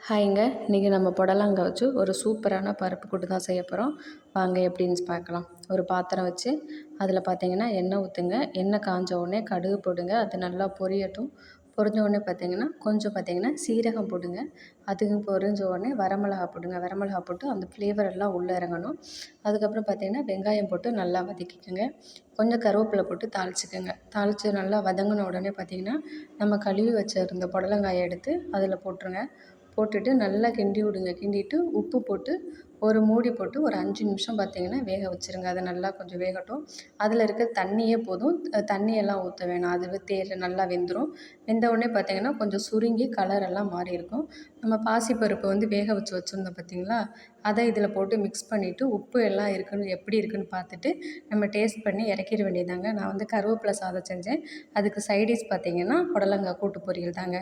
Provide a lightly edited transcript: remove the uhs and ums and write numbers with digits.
ஹாய்ங்க. இன்றைக்கி நம்ம புடலங்காய் வச்சு ஒரு சூப்பரான பருப்பு கூட்டு தான் செய்ய போகிறோம். வாங்க எப்படின்னு பார்க்கலாம். ஒரு பாத்திரம் வச்சு அதில் பார்த்தீங்கன்னா எண்ணெய் ஊற்றுங்க. எண்ணெய் காஞ்ச உடனே கடுகு போடுங்க. அது நல்லா பொரியட்டும். பொரிஞ்ச உடனே பார்த்தீங்கன்னா கொஞ்சம் பார்த்தீங்கன்னா சீரகம் போடுங்க. அதுக்கு பொரிஞ்ச உடனே வரமிளகா போடுங்க. வரமிளகா போட்டு அந்த ஃப்ளேவர் எல்லாம் உள்ளே இறங்கணும். அதுக்கப்புறம் பார்த்தீங்கன்னா வெங்காயம் போட்டு நல்லா வதக்கிக்கோங்க. கொஞ்சம் கருவேப்பிலை போட்டு தாளிச்சிக்கோங்க. தாளித்து நல்லா வதங்கின உடனே பார்த்தீங்கன்னா நம்ம கழுவி வச்சுருந்த புடலங்காயை எடுத்து அதில் போட்டுருங்க. போட்டுட்டு நல்லா கிண்டி விடுங்க. கிண்டிட்டு உப்பு போட்டு ஒரு மூடி போட்டு ஒரு 5 நிமிஷம் பார்த்தீங்கன்னா வேக வச்சுருங்க. அது நல்லா கொஞ்சம் வேகட்டும். அதில் இருக்க தண்ணியே போதும். தண்ணியெல்லாம் ஊற்ற வேணாம். அது நல்லா வெந்துடும். வெந்த உடனே பார்த்தீங்கன்னா கொஞ்சம் சுருங்கி கலர் எல்லாம் மாறி இருக்கும். நம்ம பாசிப்பருப்பு வேக வச்சு வச்சுருந்தோம் பார்த்தீங்களா, அதை இதில் போட்டு மிக்ஸ் பண்ணிவிட்டு உப்பு எல்லாம் எப்படி இருக்குன்னு பார்த்துட்டு நம்ம டேஸ்ட் பண்ணி இறக்கிட வேண்டியதாங்க. நான் கருவேப்பிலை சாதம் செஞ்சேன். அதுக்கு சைடிஷ் பார்த்தீங்கன்னா புடலங்காய் கூட்டு பொரியல் தாங்க.